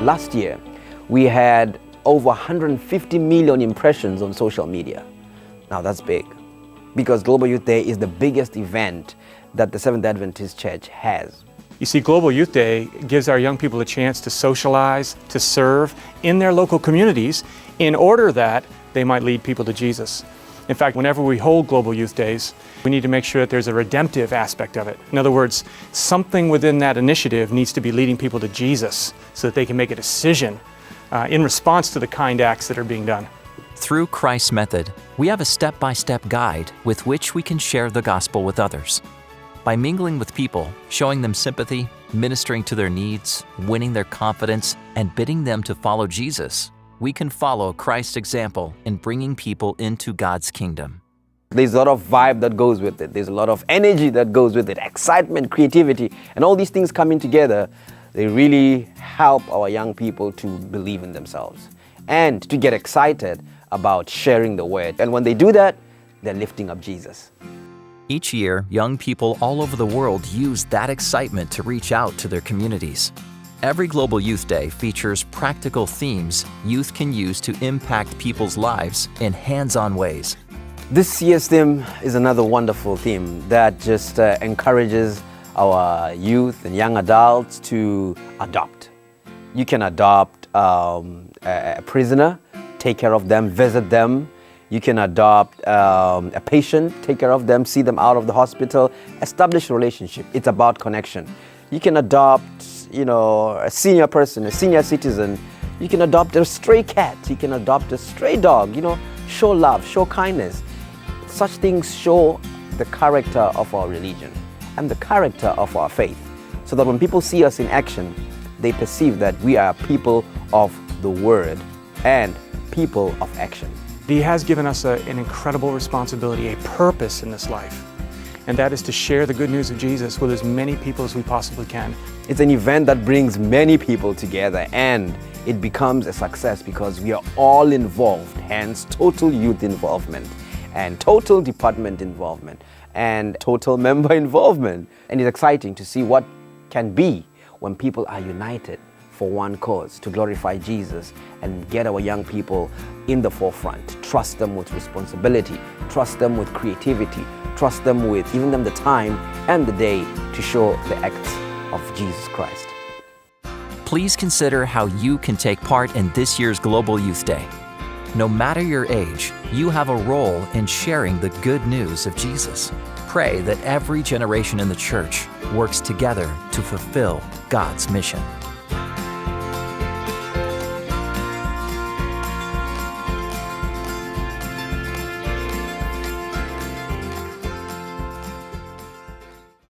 Last year, we had over 150 million impressions on social media. Now that's big, because Global Youth Day is the biggest event that the Seventh-day Adventist Church has. You see, Global Youth Day gives our young people a chance to socialize, to serve in their local communities in order that they might lead people to Jesus. In fact, whenever we hold Global Youth Days, we need to make sure that there's a redemptive aspect of it. In other words, something within that initiative needs to be leading people to Jesus so that they can make a decision in response to the kind acts that are being done. Through Christ's method, we have a step-by-step guide with which we can share the gospel with others. By mingling with people, showing them sympathy, ministering to their needs, winning their confidence, and bidding them to follow Jesus, we can follow Christ's example in bringing people into God's kingdom. There's a lot of vibe that goes with it. There's a lot of energy that goes with it, excitement, creativity, and all these things coming together. They really help our young people to believe in themselves and to get excited about sharing the word. And when they do that, they're lifting up Jesus. Each year, young people all over the world use that excitement to reach out to their communities. Every Global Youth Day features practical themes youth can use to impact people's lives in hands-on ways. This year's theme is another wonderful theme that just encourages our youth and young adults to adopt. You can adopt a prisoner, take care of them, visit them. You can adopt a patient, take care of them, see them out of the hospital, establish a relationship. It's about connection. You can adopt, a senior person, a senior citizen. You can adopt a stray cat. You can adopt a stray dog. Show love, show kindness. Such things show the character of our religion and the character of our faith, so that when people see us in action, they perceive that we are people of the word and people of action. He has given us an incredible responsibility, a purpose in this life, and that is to share the good news of Jesus with as many people as we possibly can. It's an event that brings many people together, and it becomes a success because we are all involved, hence total youth involvement and total department involvement and total member involvement. And it's exciting to see what can be when people are united for one cause, to glorify Jesus and get our young people in the forefront. Trust them with responsibility, trust them with creativity, trust them with giving them the time and the day to show the acts of Jesus Christ. Please consider how you can take part in this year's Global Youth Day. No matter your age, you have a role in sharing the good news of Jesus. Pray that every generation in the church works together to fulfill God's mission.